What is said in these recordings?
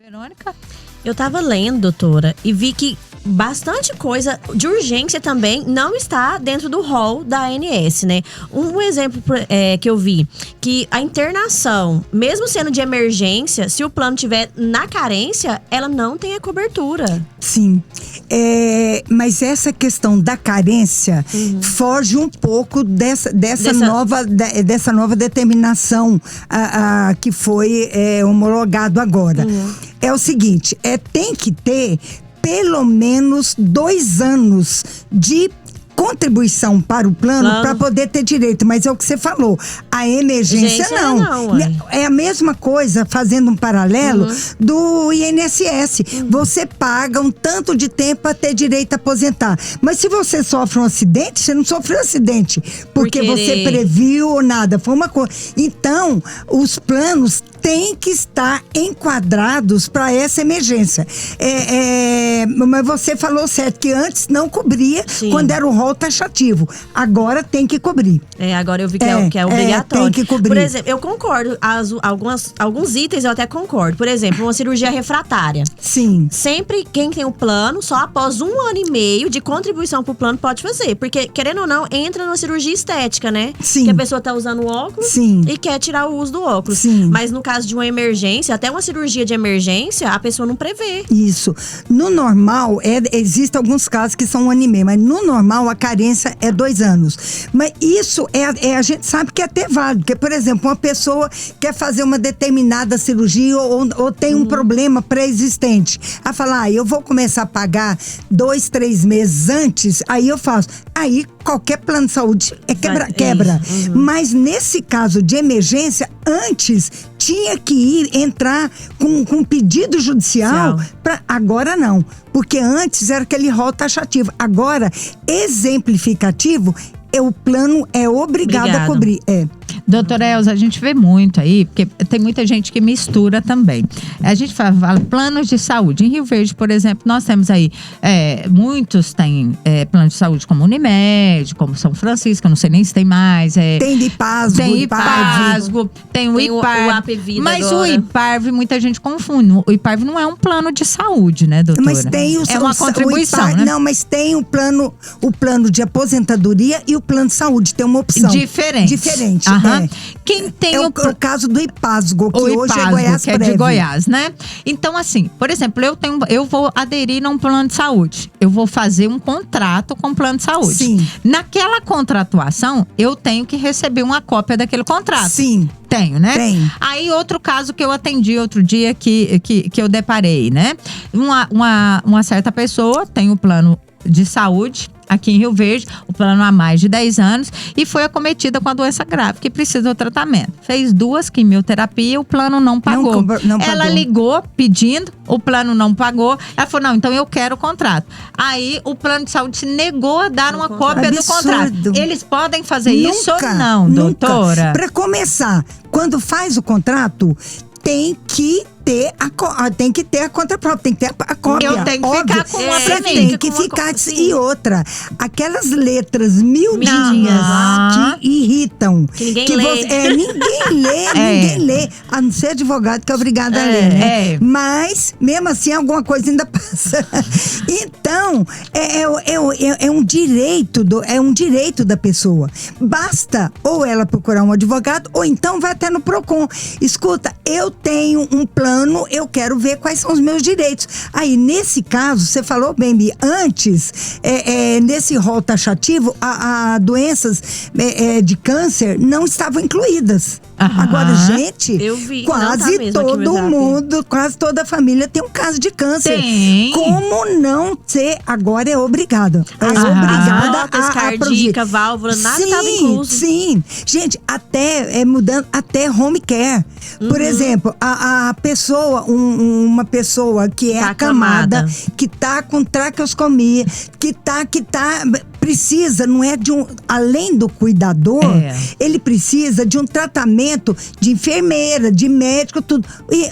Verônica? Eu tava lendo, doutora, e vi que bastante coisa de urgência também não está dentro do rol da ANS, né? Um exemplo que eu vi, que a internação, mesmo sendo de emergência, se o plano tiver na carência, ela não tem a cobertura. Sim, mas essa questão da carência foge um pouco dessa nova determinação que foi homologado agora. É o seguinte, tem que ter pelo menos 2 anos de contribuição para o plano para poder ter direito, mas é o que você falou, a emergência não é a mesma coisa, fazendo um paralelo do INSS, você paga um tanto de tempo para ter direito a aposentar, mas se você sofre um acidente, você não sofreu um acidente porque você previu ou nada, foi uma coisa. Então os planos têm que estar enquadrados para essa emergência. Mas você falou certo, que antes não cobria. Sim. Quando era o rol taxativo. Agora tem que cobrir. Agora eu vi que é obrigatório. Tem que cobrir. Por exemplo, eu concordo, alguns itens eu até concordo. Por exemplo, uma cirurgia refratária. Sim. Sempre quem tem o plano, só após 1 ano e meio de contribuição pro plano pode fazer. Porque, querendo ou não, entra numa cirurgia estética, né? Sim. Que a pessoa tá usando óculos. Sim. E quer tirar o uso do óculos. Sim. Mas no caso de uma emergência, até uma cirurgia de emergência, a pessoa não prevê. Isso. No normal, existem alguns casos que são 1 ano e meio, mas no normal a carência é 2 anos. Mas isso a gente sabe que é até válido, porque, por exemplo, uma pessoa quer fazer uma determinada cirurgia ou tem um problema pré-existente. A falar, eu vou começar a pagar 2, 3 meses antes, aí eu faço. Aí qualquer plano de saúde quebra. Mas nesse caso de emergência, antes tinha que entrar com pedido judicial. Agora não, porque antes era aquele rol taxativo. Agora, exemplificativo, o plano é obrigado a cobrir. Doutora Elza, a gente vê muito aí, porque tem muita gente que mistura também. A gente fala planos de saúde. Em Rio Verde, por exemplo, nós temos aí, muitos têm plano de saúde como Unimed, como São Francisco, eu não sei nem se tem mais. Tem de IPASGO. Tem IPASGO, tem o IPARV. O AP Vida mas agora. O IPARV, muita gente confunde. O IPARV não é um plano de saúde, né, doutora? Mas tem é uma contribuição, IPARV, né? Não, mas tem o plano de aposentadoria e o plano de saúde. Tem uma opção. Diferente. Quem tem o caso do IPASGO, que hoje é Goiás que é de Goiás, né? Então, assim, por exemplo, eu vou aderir a um plano de saúde. Eu vou fazer um contrato com o plano de saúde. Sim. Naquela contratuação, eu tenho que receber uma cópia daquele contrato. Sim. Tenho, né? Tem. Aí, outro caso que eu atendi outro dia que eu deparei, né? Uma certa pessoa tem um plano de saúde aqui em Rio Verde, o plano há mais de 10 anos, e foi acometida com a doença grave, que precisa do tratamento. Fez 2 quimioterapias, o plano não pagou. Não pagou. Ela ligou pedindo, o plano não pagou. Ela falou, não, então eu quero o contrato. Aí o plano de saúde se negou a dar uma cópia do contrato. Eles podem fazer isso ou não, doutora? Para começar, quando faz o contrato, tem que ter a contraprova, tem que ter a cópia. Eu tenho que ficar com uma pra mim. Tem que ficar. E outra, aquelas letras miudinhas que irritam. Que ninguém lê. Ninguém lê. A não ser advogado que é obrigado a ler, né? Mas, mesmo assim, alguma coisa ainda passa. Então, é um direito da pessoa. Basta ou ela procurar um advogado, ou então vai até no Procon. Escuta, eu tenho um plano, eu quero ver quais são os meus direitos. Aí, nesse caso, você falou bem, Bia, antes, nesse rol taxativo, doenças de câncer não estavam incluídas. Agora, gente, quase todo mundo, quase toda a família tem um caso de câncer. Tem. Como não ser? Agora é obrigada. Obrigada a cardíaca, válvula, nada estava incluso. Sim, gente, mudando até home care. Por exemplo, a pessoa, uma pessoa que é acamada, que tá com traqueostomia, que precisa, não é além do cuidador, ele precisa de um tratamento atendimento de enfermeira, de médico, tudo. E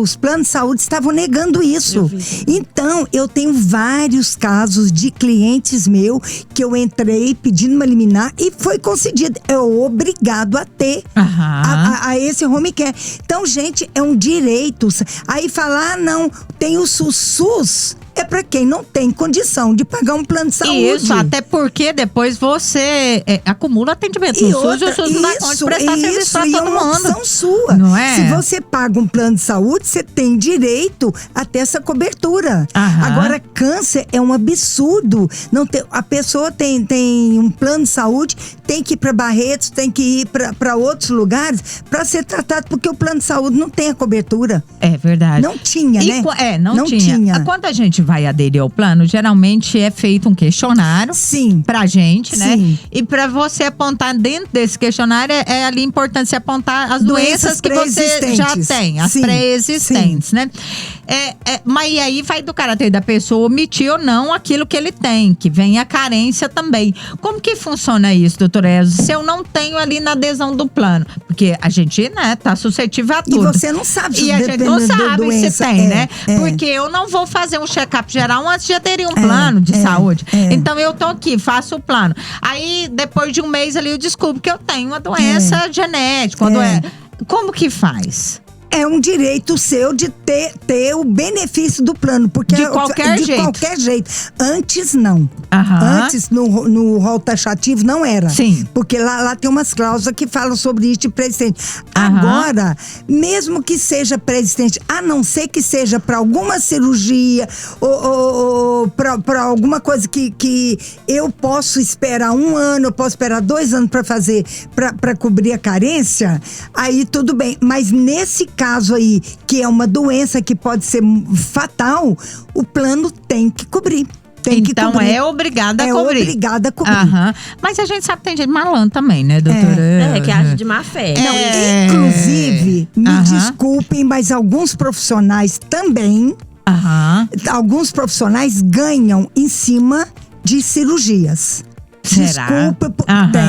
os planos de saúde estavam negando isso. Então, eu tenho vários casos de clientes meus que eu entrei pedindo uma liminar e foi concedido. É obrigado a ter a esse home care. Então, gente, é um direito. Aí falar, não, tem o SUS. É para quem não tem condição de pagar um plano de saúde. Isso, até porque depois você acumula atendimento no SUS e o SUS não dá conta de prestar serviço para todo mundo. E é uma opção sua. Não é? Se você paga um plano de saúde, você tem direito a ter essa cobertura. Agora, câncer é um absurdo. Não ter, a pessoa tem um plano de saúde, tem que ir para Barretos, tem que ir para outros lugares para ser tratado, porque o plano de saúde não tem a cobertura. É verdade. Não tinha, né? Não tinha. Quando a gente vai aderir ao plano, geralmente é feito um questionário. Sim. Pra gente, né? Sim. E pra você apontar dentro desse questionário, é ali importante você apontar as doenças que você já tem, as pré-existentes, né? Mas aí vai do caráter da pessoa omitir ou não aquilo que ele tem, que vem a carência também. Como que funciona isso, doutora Elza? Se eu não tenho ali na adesão do plano, porque a gente, né, tá suscetível a tudo. E você não sabe se E a gente não sabe se tem, né? É. Porque eu não vou fazer um check-up geral antes de aderir um plano de saúde. Então eu tô aqui, faço o plano. Aí depois de um mês ali eu descubro que eu tenho uma doença genética. Como que faz? É um direito seu de ter o benefício do plano. Porque de qualquer jeito. Antes, não. Antes, no rol taxativo, não era. Sim. Porque lá tem umas cláusulas que falam sobre isso de pré-existente. Agora, mesmo que seja pré-existente, a não ser que seja para alguma cirurgia ou para alguma coisa que eu posso esperar 1 ano, eu posso esperar 2 anos para fazer, para cobrir a carência, aí tudo bem. Mas nesse caso aí, que é uma doença que pode ser fatal, o plano tem que cobrir. Então é obrigada a cobrir. É obrigada a cobrir. Mas a gente sabe que tem gente malandro também, né, doutora? Que age de má fé. Inclusive, me desculpem, mas alguns profissionais também, alguns profissionais ganham em cima de cirurgias. Desculpa, tem.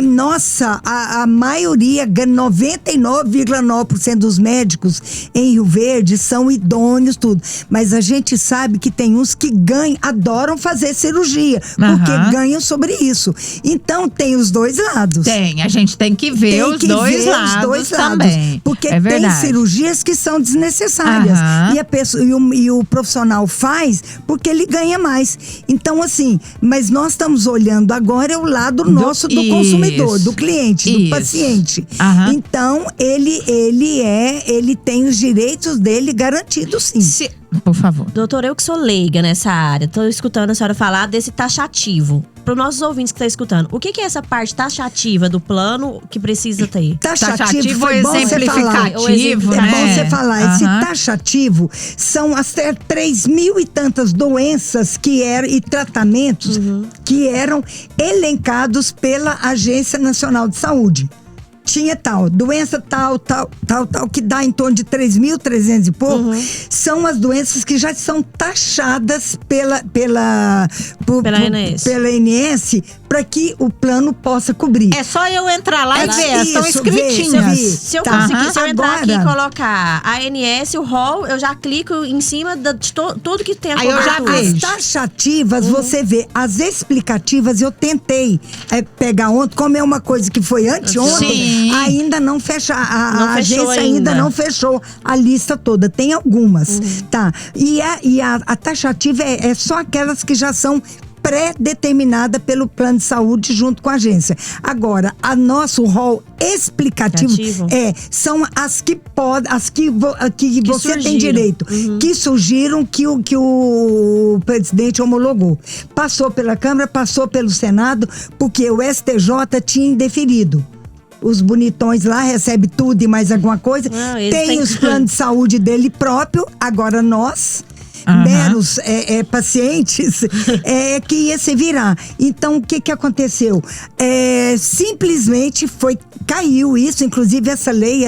Nossa, a maioria, 99,9% dos médicos em Rio Verde são idôneos, tudo. Mas a gente sabe que tem uns que adoram fazer cirurgia, porque ganham sobre isso. Então tem os dois lados. A gente tem que ver os dois lados também. Porque tem cirurgias que são desnecessárias. E a pessoa, e o profissional faz porque ele ganha mais. Então, assim, mas nós estamos olhando agora é o lado nosso do consumidor, do cliente, do paciente. Então, ele tem os direitos dele garantidos, sim. Por favor. Doutora, eu que sou leiga nessa área, tô escutando a senhora falar desse taxativo. Para os nossos ouvintes que estão escutando, o que é essa parte taxativa do plano que precisa ter? Taxativo foi exemplificativo, né? É bom você falar. Esse taxativo são as 3.000 e tantas doenças e tratamentos que eram elencados pela Agência Nacional de Saúde. Tinha doença tal, que dá em torno de 3.300 e pouco, são as doenças que já são taxadas pela ANS para que o plano possa cobrir. É só eu entrar lá e ver, estão escritinhas. Se eu conseguir, se eu entrar aqui e colocar a ANS, o rol, eu já clico em cima de tudo que tem a cobertura. Aí eu já vejo. As taxativas, você vê. As explicativas, eu tentei pegar ontem, como é uma coisa que foi anteontem, ainda não fecha. A agência ainda não fechou a lista toda. Tem algumas, tá? E a taxativa é só aquelas que já são pré-determinada pelo plano de saúde junto com a agência. Agora, nosso rol explicativo são as que você surgiram. Tem direito, que surgiram, que o presidente homologou. Passou pela Câmara, passou pelo Senado, porque o STJ tinha indeferido. Os bonitões lá recebem tudo e mais alguma coisa. Tem os planos de saúde dele próprio. Agora nós, meros pacientes, que ia se virar. Então, o que aconteceu? Simplesmente caiu isso. Inclusive, essa lei,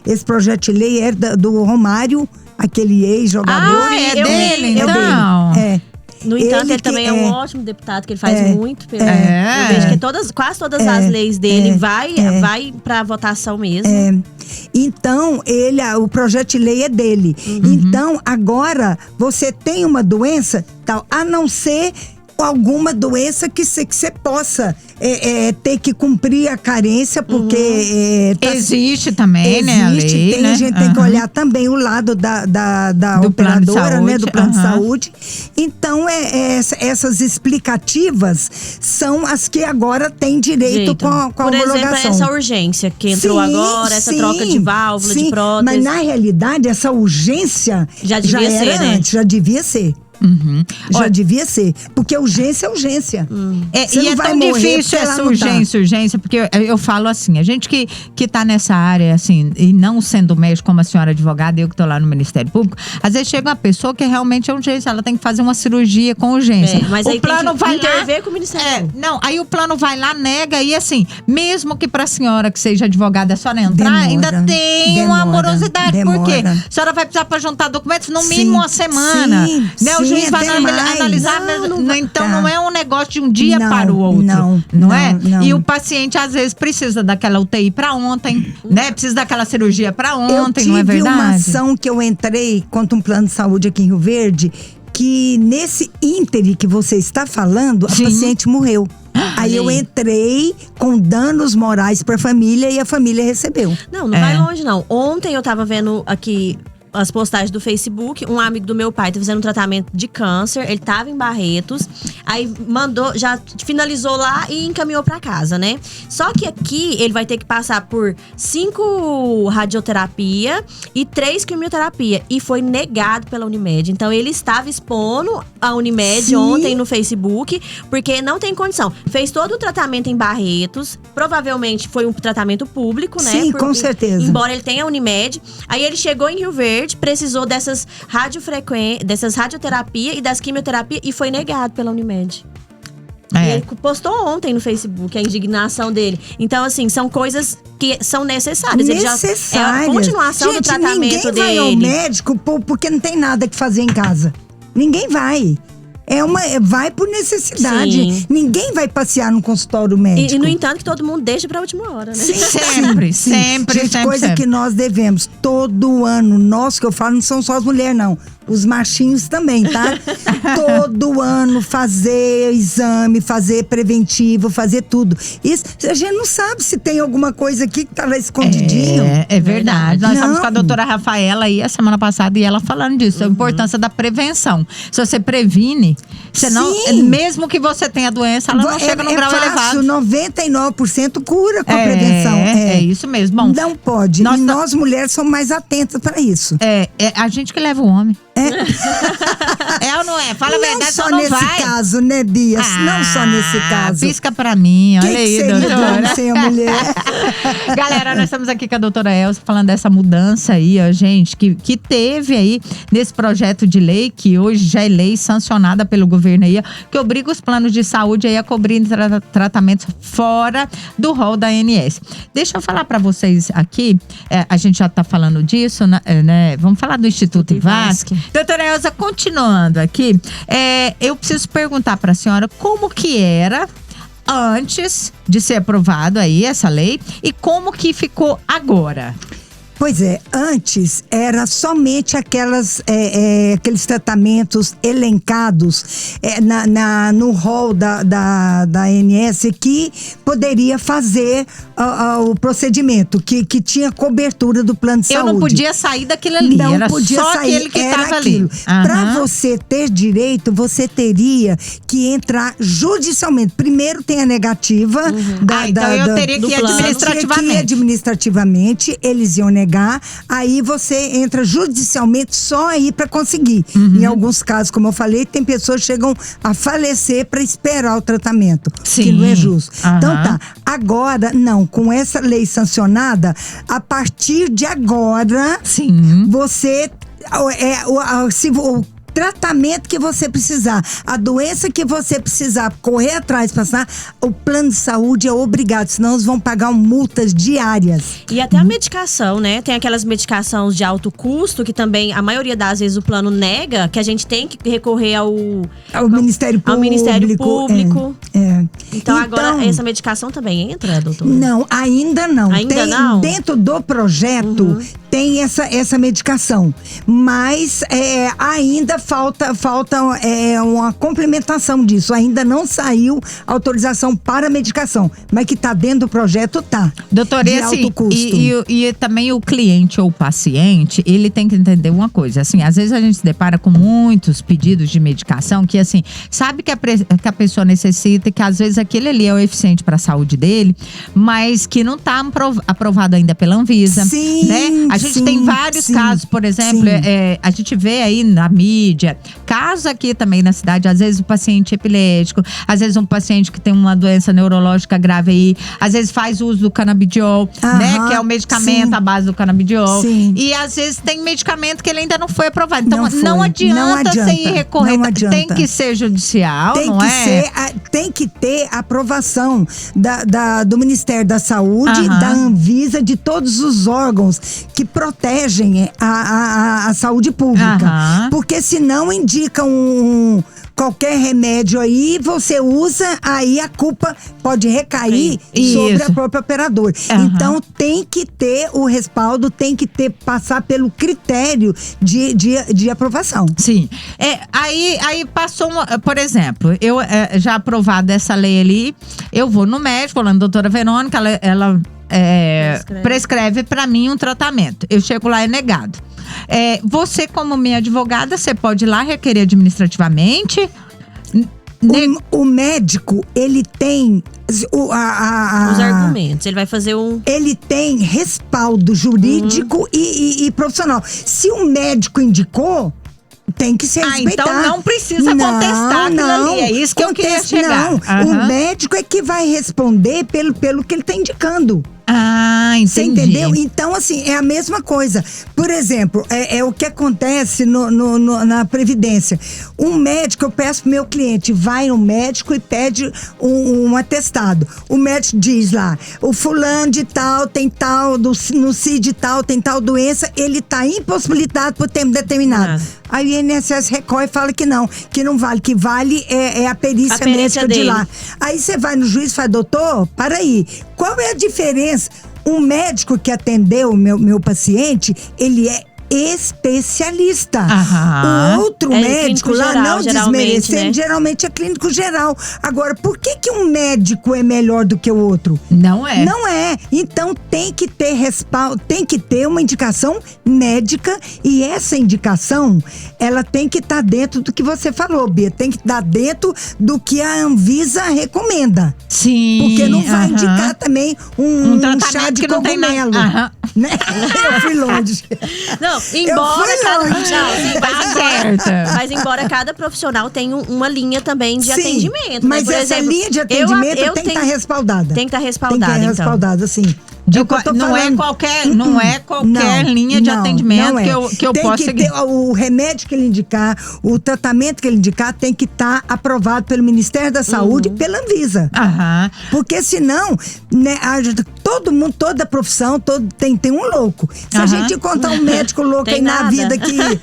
esse projeto de lei é do Romário, aquele ex-jogador. É dele, então? No entanto, ele também é um ótimo deputado, que ele faz muito pelo… Eu vejo que quase todas as leis dele vai para votação mesmo. Então, o projeto de lei é dele. Então, agora, você tem uma doença, tal, a não ser alguma doença que você possa ter que cumprir a carência, porque… existe também, né, a lei, a gente tem que olhar também o lado da operadora, né, do plano de saúde. Então, essas explicativas são as que agora têm direito com a homologação. Por exemplo, essa urgência que entrou agora, essa troca de válvula, de prótese. Mas, na realidade, essa urgência já era ser, antes, já devia ser. Já devia ser, porque urgência é urgência. E é tão difícil essa urgência, porque eu falo assim, a gente que tá nessa área, assim, e não sendo médico como a senhora advogada, eu que tô lá no Ministério Público, às vezes chega uma pessoa que realmente é urgência, ela tem que fazer uma cirurgia com urgência. Mas o aí plano tem que vai interver lá, com o Ministério. Aí o plano vai lá, nega, e assim, mesmo que pra senhora que seja advogada, a senhora entrar, ainda tem uma morosidade. Por quê? A senhora vai precisar pra juntar documentos no mínimo uma semana. Né? O juiz vai analisar, então não é um negócio de um dia para o outro. Não é? E o paciente às vezes precisa daquela UTI para ontem, né? Precisa daquela cirurgia para ontem, não é verdade? Eu tive uma ação que eu entrei contra um plano de saúde aqui em Rio Verde, que nesse íntere que você está falando, a paciente morreu. Aí eu entrei com danos morais para a família e a família recebeu. Não vai longe não. Ontem eu tava vendo aqui as postagens do Facebook, um amigo do meu pai tá fazendo um tratamento de câncer, ele tava em Barretos, aí já finalizou lá e encaminhou pra casa, né? Só que aqui ele vai ter que passar por 5 radioterapia e 3 quimioterapia, e foi negado pela Unimed. Então ele estava expondo a Unimed ontem no Facebook, porque não tem condição. Fez todo o tratamento em Barretos, provavelmente foi um tratamento público, né? Sim, com certeza. Embora ele tenha a Unimed, aí ele chegou em Rio Verde, precisou dessas radioterapia e das quimioterapia e foi negado pela Unimed. E ele postou ontem no Facebook a indignação dele. Então, assim, são coisas que são necessárias. Necessárias. É a continuação do tratamento dele. Ninguém vai ao médico porque não tem nada que fazer em casa. Ninguém vai. Vai por necessidade. Sim. Ninguém vai passear no consultório médico. E, no entanto, que todo mundo deixa pra última hora, né? Sempre. Coisa que nós devemos todo ano. Nós, que eu falo, não são só as mulheres, não. Os machinhos também, tá? Todo ano fazer exame, fazer preventivo, fazer tudo. Isso, a gente não sabe se tem alguma coisa aqui que tá lá escondidinho. É verdade. Nós estamos com a doutora Rafaela aí a semana passada e ela falando disso, a importância da prevenção. Se você previne, mesmo que você tenha doença, ela não chega no grau elevado. 99% cura com a prevenção. É isso mesmo. Bom, não pode. Nós mulheres somos mais atentas para isso. É a gente que leva o homem. É ou não é? Fala a verdade, só não vai. Não só nesse caso, né, Bia? Não só nesse caso. Pisca pra mim, olha aí, seria doutora. Sem a mulher. Galera, nós estamos aqui com a doutora Elza falando dessa mudança aí, ó, gente, que teve aí nesse projeto de lei, que hoje já é lei sancionada pelo governo aí, ó, que obriga os planos de saúde aí a cobrir tratamentos fora do rol da ANS. Deixa eu falar pra vocês aqui, a gente já tá falando disso, né? Vamos falar do Instituto Ivasc. Doutora Elza, continuando aqui, eu preciso perguntar para a senhora como que era antes de ser aprovado aí essa lei e como que ficou agora. Pois é, antes era somente aqueles tratamentos elencados no rol da ANS que poderia fazer o procedimento, que tinha cobertura do plano de saúde. Eu não podia sair daquilo ali, era só aquele que estava ali. Para você ter direito, você teria que entrar judicialmente. Primeiro tem a negativa. Então eu teria que ir administrativamente, eles iam negar. Aí você entra judicialmente só aí para conseguir. Em alguns casos, como eu falei, tem pessoas que chegam a falecer para esperar o tratamento. Sim. Que não é justo. Então tá, agora não, com essa lei sancionada, a partir de agora, você o tratamento que você precisar, a doença que você precisar correr atrás, passar, o plano de saúde é obrigado, senão eles vão pagar multas diárias. E até a medicação, né? Tem aquelas medicações de alto custo que também, a maioria das vezes, o plano nega, que a gente tem que recorrer ao Ministério Público. Ao Ministério Público. Então, agora, essa medicação também entra, doutora? Não, ainda não. Ainda não? Dentro do projeto, tem essa medicação. Mas ainda falta uma complementação disso. Ainda não saiu autorização para a medicação. Mas que está dentro do projeto, tá. Doutora, de alto custo. E também o cliente ou o paciente, ele tem que entender uma coisa. Assim, às vezes a gente se depara com muitos pedidos de medicação que, assim, sabe que a pessoa necessita e que às vezes aquele ali é o eficiente para a saúde dele, mas que não está aprovado ainda pela Anvisa. Sim, né? A gente tem vários casos, por exemplo, a gente vê aí na mídia, casos aqui também na cidade, às vezes o paciente epilético, às vezes um paciente que tem uma doença neurológica grave aí, às vezes faz uso do canabidiol, né? Que é o medicamento à base do canabidiol. Sim. E às vezes tem medicamento que ele ainda não foi aprovado. Então não adianta você ir recorrer. Não adianta. Tem que ser judicial, tem não que é? Tem que ter aprovação do Ministério da Saúde, da Anvisa, de todos os órgãos que protegem a saúde pública. Porque senão indica qualquer remédio aí, você usa, aí a culpa pode recair sobre a própria operadora. Então tem que ter o respaldo, tem que passar pelo critério de aprovação. Sim. Aí passou, por exemplo, eu já aprovada essa lei ali, eu vou no médico, lá na doutora Verônica, ela prescreve para mim um tratamento. Eu chego lá, é negado. Você, como minha advogada, você pode ir lá requerer administrativamente. O médico, ele tem os argumentos. Ele vai fazer Ele tem respaldo jurídico e profissional. Se o médico indicou, tem que se respeitar. Então não precisa contestar aquilo ali. É isso que eu queria chegar. O médico é que vai responder pelo que ele está indicando. Entendi. Você entendeu? Então, assim, é a mesma coisa. Por exemplo, é o que acontece na Previdência. Um médico, eu peço pro meu cliente, vai no médico e pede um atestado. O médico diz lá, o fulano de tal, tem tal, no CID tal, tem tal doença, ele tá impossibilitado por tempo determinado. Aí o INSS recorre e fala que não vale. Que vale é a perícia médica dele. de lá. Aí você vai no juiz e fala, doutor, para aí, qual é a diferença? Um médico que atendeu o meu paciente, ele é especialista. O outro médico lá, geral, não desmerecendo, geralmente é clínico geral. Agora, por que um médico é melhor do que o outro? Não é. Não é. Então tem que ter respaldo, tem que ter uma indicação médica, e essa indicação, ela tem que estar dentro do que você falou, Bia. Tem que estar dentro do que a Anvisa recomenda. Sim. Porque não vai indicar também um chá de cogumelo. Né? Eu fui longe. Não, mas embora cada profissional tenha uma linha também de atendimento. Mas né? Por essa exemplo, linha de atendimento tem que estar respaldada. Tem que estar respaldada. Tem que estar respaldada, sim. Não é qualquer linha de atendimento que eu possa seguir. O remédio que ele indicar, o tratamento que ele indicar, tem que estar aprovado pelo Ministério da Saúde e pela Anvisa. Porque senão, né, todo mundo, toda a profissão, tem um louco. Se a gente encontrar um médico louco aí na vida que me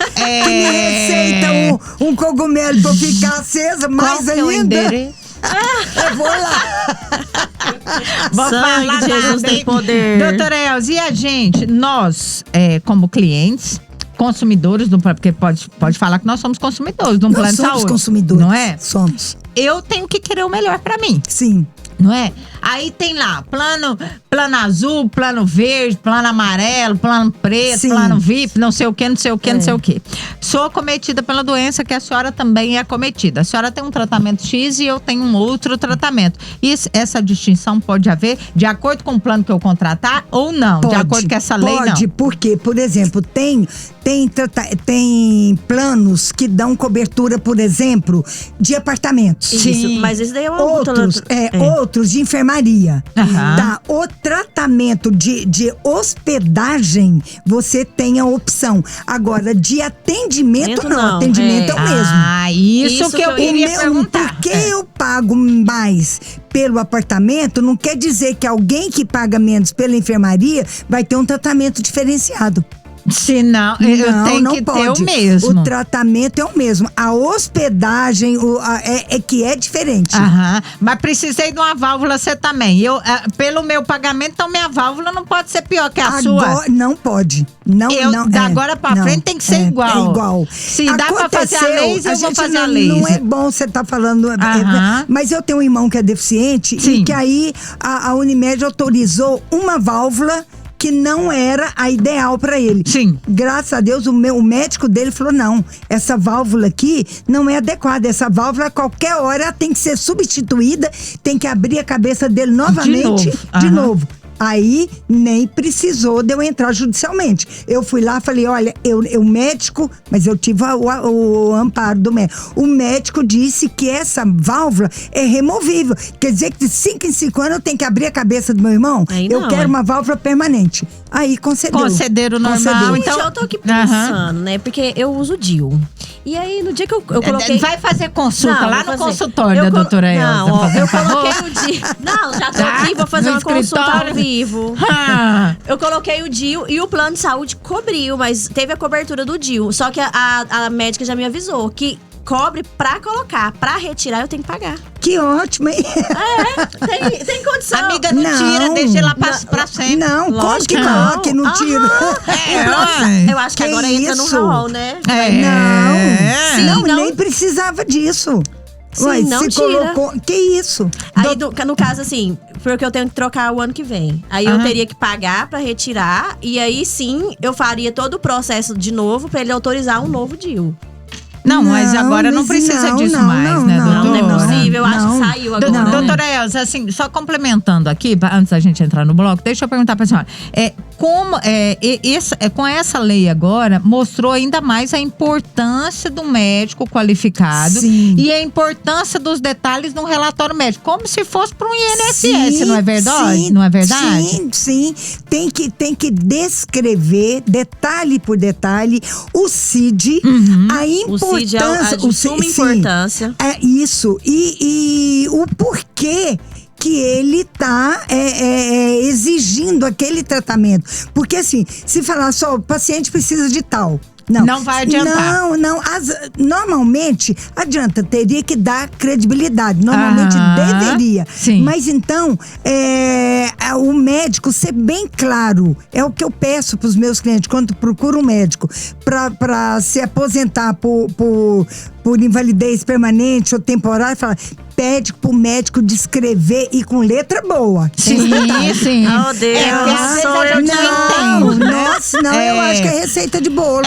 receita um cogumelo pra ficar acesa, mais ainda. Eu vou lá. Sangue de Jesus tem poder. Doutora Elza, e a gente, nós, como clientes, consumidores, porque pode falar que nós somos consumidores de um plano de saúde. Nós somos consumidores. Não é? Somos. Eu tenho que querer o melhor pra mim. Sim. Não é? Aí tem lá, plano azul, plano verde, plano amarelo, plano preto, plano VIP, não sei o que, não sei o que, não sei o que. Sou acometida pela doença que a senhora também é acometida. A senhora tem um tratamento X e eu tenho um outro tratamento. E essa distinção pode haver de acordo com o plano que eu contratar ou não? De acordo com essa lei, não? Pode, porque, por exemplo, tem planos que dão cobertura, por exemplo, de apartamentos. Isso, mas esse daí é uma outros de enfermaria. enfermaria. Aham. Tá? O tratamento de hospedagem, você tem a opção. Agora, de atendimento, não. Atendimento é o mesmo. Ah, isso que eu queria perguntar. Porque eu pago mais pelo apartamento, não quer dizer que alguém que paga menos pela enfermaria vai ter um tratamento diferenciado. Se não, eu tenho que ter o mesmo. O tratamento é o mesmo. A hospedagem é que é diferente. Aham. Mas precisei de uma válvula, você também. Pelo meu pagamento, então minha válvula não pode ser pior que a sua. Não pode. Não, da agora pra frente tem que ser igual. É igual. Se dá pra fazer a laser, eu vou fazer a laser. Não é bom você estar falando. Mas eu tenho um irmão que é deficiente. Sim. E que aí a Unimed autorizou uma válvula que não era a ideal para ele. Sim. Graças a Deus, o médico dele falou, não, essa válvula aqui não é adequada. Essa válvula, a qualquer hora, tem que ser substituída, tem que abrir a cabeça dele novamente, de novo. Aí, nem precisou de eu entrar judicialmente. Eu fui lá, falei, olha, o médico, mas eu tive o amparo do médico. O médico disse que essa válvula é removível. Quer dizer que de 5 em 5 anos eu tenho que abrir a cabeça do meu irmão? Eu quero uma válvula permanente. Aí, concedeu. Concederam normal. Então, eu tô aqui pensando, né? Porque eu uso DIU. E aí, no dia que eu coloquei... Vai fazer consulta lá no consultório da doutora Elza. Não, eu coloquei o DIU. Não, já tô aqui, vou fazer uma consulta ao vivo. Eu coloquei o DIU e o plano de saúde cobriu, mas teve a cobertura do DIU. Só que a médica já me avisou que cobre pra colocar, pra retirar eu tenho que pagar. Que ótimo, hein? Tem condição. Amiga, não tira, deixa ela pra sempre. Não, como que coloca e não tira? Eu acho que agora entra no rol, né? Não, nem precisava disso. Sim, ué, não se tira. Colocou, que isso? Aí, no caso, assim, porque eu tenho que trocar o ano que vem. Aí eu teria que pagar pra retirar. E aí, sim, eu faria todo o processo de novo pra ele autorizar um novo DIU. Não, mas agora não precisa disso mais, né, doutora? Não é possível, eu acho que saiu agora. Doutora Elza, assim, só complementando aqui, antes da gente entrar no bloco, deixa eu perguntar pra senhora. Com essa lei agora, mostrou ainda mais a importância do médico qualificado. Sim. E a importância dos detalhes no relatório médico, como se fosse para um INSS, não é verdade? Sim, não é verdade? Sim. Tem que descrever, detalhe por detalhe, o CID, a importância. O CID é de suma importância. É isso. E o porquê que ele tá exigindo aquele tratamento. Porque assim, se falar só, o paciente precisa de tal. Não vai adiantar. Não. Normalmente, adianta, teria que dar credibilidade. Normalmente deveria. Sim. Mas então, o médico ser bem claro. É o que eu peço para os meus clientes quando procuro um médico para se aposentar por invalidez permanente ou temporária, pede pro médico descrever e com letra boa. Sim. Oh, Deus. Não, eu acho que é receita de bolo.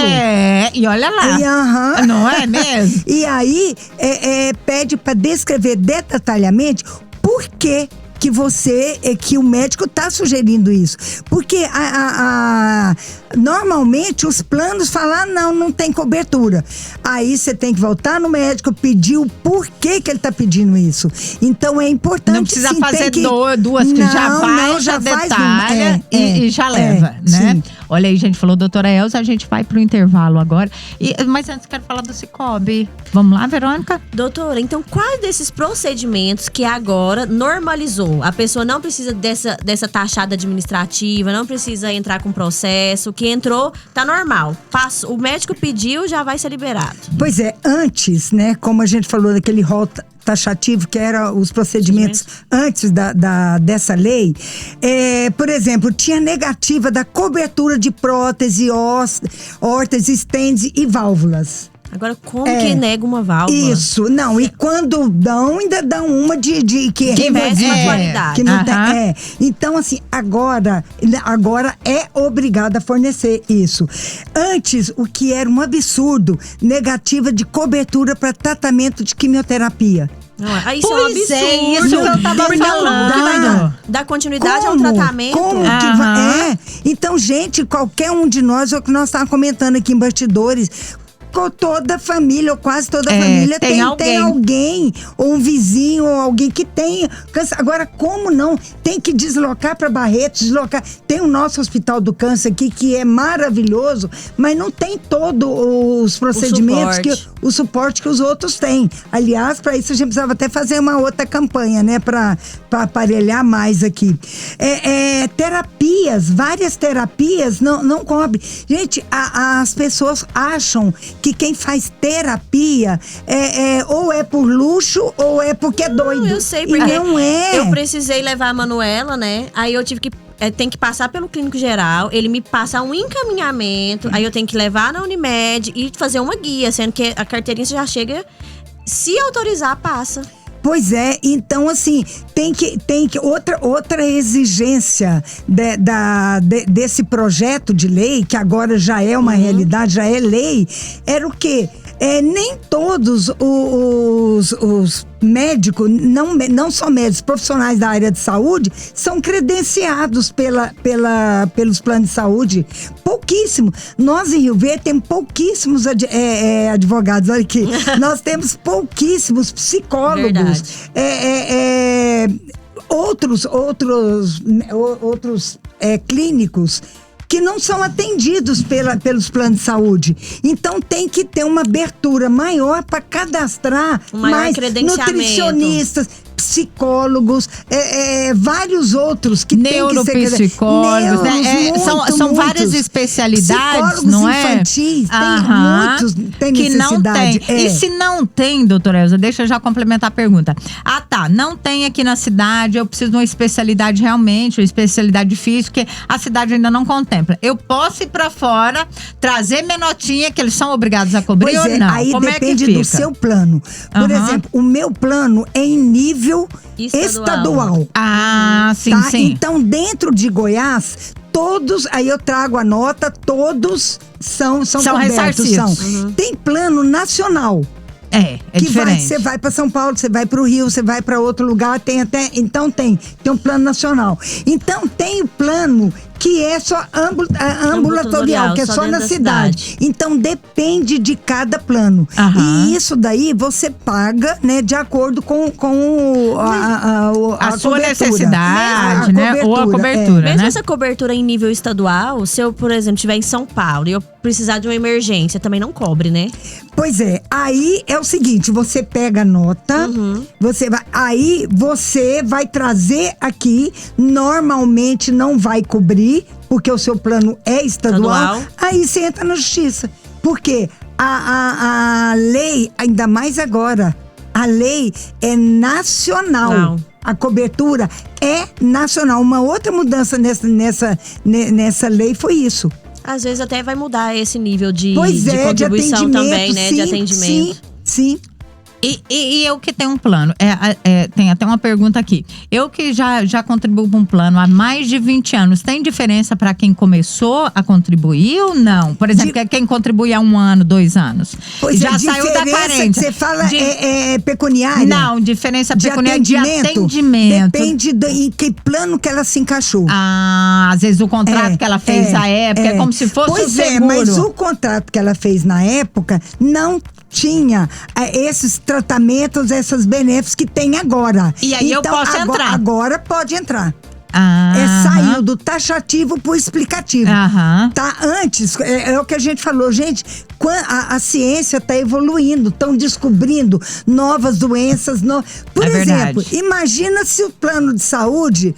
E olha lá. Não é mesmo? E aí, pede para descrever detalhadamente por que o médico está sugerindo isso. Porque normalmente os planos falam, não tem cobertura. Aí você tem que voltar no médico, pedir o porquê que ele está pedindo isso. Então é importante. Não precisa fazer duas, que já detalha e já leva, né? Sim. Olha aí, gente, falou doutora Elza, a gente vai pro intervalo agora. Mas antes quero falar do Cicobi. Vamos lá, Verônica? Doutora, então quais desses procedimentos que agora normalizou? A pessoa não precisa dessa taxada administrativa, não precisa entrar com processo, que entrou, tá normal. O médico pediu, já vai ser liberado. Pois é, antes, né, como a gente falou daquele rol taxativo, que eram os procedimentos antes dessa lei, por exemplo, tinha negativa da cobertura de prótese, órtese, stents e válvulas. Agora, como que nega uma válvula? Isso, não. E quando dão, ainda dão uma de que péssima qualidade. Que não tem, Então, assim, agora é obrigado a fornecer isso. Antes, o que era um absurdo, negativa de cobertura para tratamento de quimioterapia. Isso é um absurdo. Isso que eu tava falando. Dá continuidade ao tratamento. Como que vai? Então, gente, qualquer um de nós, é o que nós estávamos comentando aqui em bastidores, toda a família, ou quase toda a família, tem alguém, ou um vizinho, ou alguém que tem câncer. Agora, como não? Tem que deslocar para Barretos, Tem o nosso Hospital do Câncer aqui, que é maravilhoso, mas não tem todos os procedimentos, o suporte que os outros têm. Aliás, para isso a gente precisava até fazer uma outra campanha, né? Para aparelhar mais aqui. Terapias, várias terapias não cobre. Gente, as pessoas acham que quem faz terapia ou é por luxo ou é porque é doido. Eu sei, porque não é. Eu precisei levar a Manuela, né? Aí eu tive que tem que passar pelo clínico geral, ele me passa um encaminhamento, aí eu tenho que levar na Unimed e fazer uma guia, sendo que a carteirinha já chega, se autorizar, passa. Pois é, então assim, tem que outra exigência desse projeto de lei, que agora já é uma realidade, já é lei, era o quê? Nem todos os médicos, não só médicos, profissionais da área de saúde, são credenciados pelos planos de saúde. Pouquíssimo. Nós em Rio Verde temos pouquíssimos advogados, olha aqui. Nós temos pouquíssimos psicólogos. Outros clínicos que não são atendidos pelos planos de saúde. Então tem que ter uma abertura maior para cadastrar mais nutricionistas, psicólogos, vários outros que neuropsicólogos, são várias especialidades, não é? Infantis, tem que necessidade. Não tem. E se não tem, doutora Elza, deixa eu já complementar a pergunta. Não tem aqui na cidade, eu preciso de uma especialidade realmente, uma especialidade física, que a cidade ainda não contempla. Eu posso ir pra fora, trazer minha notinha, que eles são obrigados a cobrir ou não? Aí como depende é que fica? do seu plano. Por exemplo, o meu plano é em nível estadual. Sim, tá? sim. Então, dentro de Goiás, todos, aí eu trago a nota, todos são cobertos. Tem plano nacional. É diferente. Você vai para São Paulo, você vai para o Rio, você vai para outro lugar, então tem um plano nacional. Então tem o plano que é só ambulatorial, que é só na cidade. Então depende de cada plano. E isso daí você paga, né, de acordo com a sua cobertura. Necessidade, né? Ou a cobertura, Mesmo né? essa cobertura em nível estadual, se eu, por exemplo, estiver em São Paulo e eu precisar de uma emergência, também não cobre, né? Pois é, aí é o seguinte, você pega a nota, aí você vai trazer aqui, normalmente não vai cobrir, porque o seu plano é estadual. Aí você entra na justiça. Porque a lei, ainda mais agora, a lei é nacional. Não. A cobertura é nacional. Uma outra mudança nessa lei foi isso. Às vezes até vai mudar esse nível de de contribuição também, né? Sim, de atendimento. Sim. E eu que tenho um plano, tem até uma pergunta aqui. Eu que já contribuo com um plano há mais de 20 anos, tem diferença para quem começou a contribuir ou não? Por exemplo, quem contribui há 1 ano, 2 anos. Pois já saiu da carência. Você fala pecuniária? Não, diferença pecuniária de atendimento. Depende em que plano que ela se encaixou. Às vezes o contrato que ela fez à época é como se fosse o seguro. Mas o contrato que ela fez na época não tinha esses tratamentos, esses benefícios que tem agora. E aí então, eu posso entrar? Agora pode entrar. Saiu do taxativo pro explicativo. Tá? Antes, é o que a gente falou, gente, a ciência está evoluindo, estão descobrindo novas doenças. Por exemplo, imagina se o plano de saúde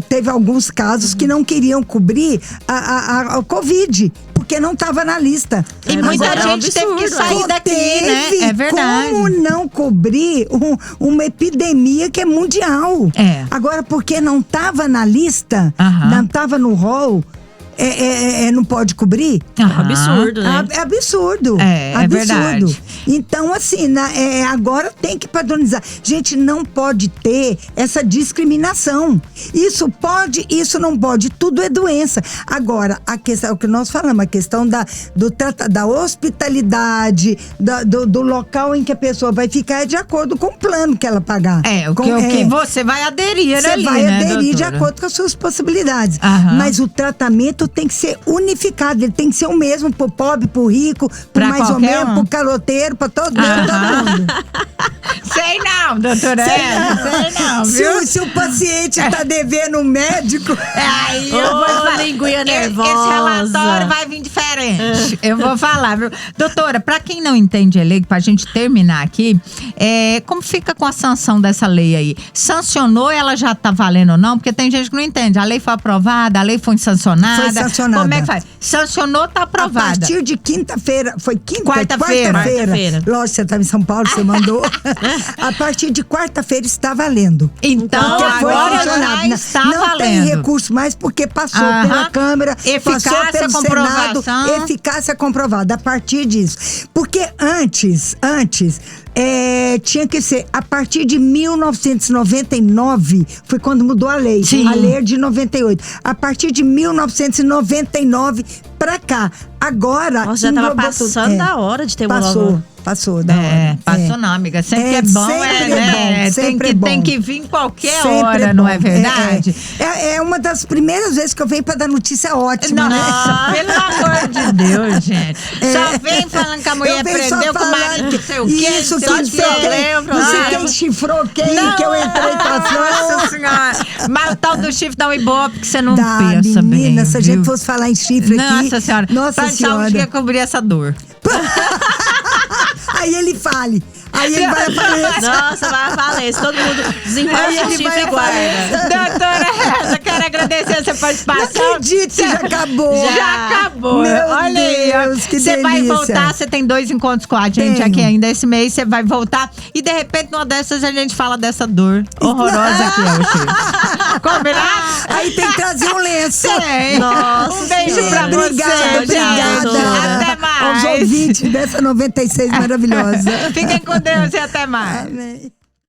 teve alguns casos que não queriam cobrir a Covid, porque não estava na lista. E muita gente teve que sair daqui, né? É verdade. Como não cobrir uma epidemia que é mundial? Agora, porque não estava na lista, não estava no rol, não pode cobrir? Absurdo, né? É absurdo. É verdade. Então, assim, agora tem que padronizar. Gente, não pode ter essa discriminação. Isso pode, isso não pode. Tudo é doença. Agora, a questão, o que nós falamos, a questão da hospitalidade, do local em que a pessoa vai ficar é de acordo com o plano que ela pagar. O que você vai aderir ali, Você vai né, aderir doutora? de acordo com as suas possibilidades. Mas o tratamento tratamento tem que ser unificado, ele tem que ser o mesmo pro pobre, pro rico, pro Pra mais ou qualquer menos, um. pro caloteiro, pra todo mundo. Sei não, doutora. Sei não, viu? Se o paciente tá devendo um médico. Aí eu vou falar. Linguinha nervosa. Esse relatório vai vir diferente. Eu vou falar, viu? Doutora, pra quem não entende a lei, pra gente terminar aqui, como fica com a sanção dessa lei aí? Sancionou, ela já tá valendo ou não? Porque tem gente que não entende. A lei foi aprovada, a lei foi sancionada. Foi sancionada. Como é que faz? Sancionou, tá A aprovada. partir de quinta-feira, foi quinta? Quarta-feira. Quarta-feira. Lógico, você estava em São Paulo, você mandou. A partir de quarta-feira está valendo. Então, Porque foi agora sancionado. já está não valendo. tem recurso mais porque passou Aham. pela Câmara, passou Eficácia, pelo comprovação. Senado, eficácia comprovada. A partir disso. Porque antes, tinha que ser a partir de 1999, foi quando mudou a lei. Sim. A lei é de 98. A partir de 1999 pra cá. Agora. Nossa, já tava englobou tudo. passando da hora de ter uma Passou. nova. Passou da hora. Passou não, amiga. Sempre É, que é bom, sempre é né? bom, sempre Tem é bom. que vir em qualquer Sempre hora, é não bom. é verdade? É uma das primeiras vezes que eu venho pra dar notícia ótima, né? Nossa, pelo amor de Deus, gente. Só vem falando que a mulher Eu venho só prendeu com o falar marido, não sei o quê. Isso, que só não te sei quem, lembro. não sei quem chifrou quem, que eu entrei com ação. Nossa senhora. Mas o tal do chifre dá um ibope que você não Dá, pensa menina, bem, se a viu? gente fosse falar em chifre aqui. Nossa senhora. Nossa Plano de senhora. saúde ia cobrir essa dor. Aí ele fale. Aí ele vai aparecer. Nossa, vai à falência. Todo mundo Aí desenrola ele o chifre vai e guarda. Doutora Reza, quero agradecer a sua Não participação. acredito que já acabou. Já acabou. Meu Olha aí, ó. Deus, que Você vai delícia. voltar, você tem 2 encontros com a gente Tenho. aqui ainda esse mês, você vai voltar e de repente numa dessas a gente fala dessa dor horrorosa que é o chifre. Combinado? Aí tem que trazer um lenço. Tem. Nossa, Um beijo pra Obrigada, você, obrigada. gente. Até mais. Aos ouvintes dessa 96 maravilhosa. Fiquem com Deus e até mais. Amém.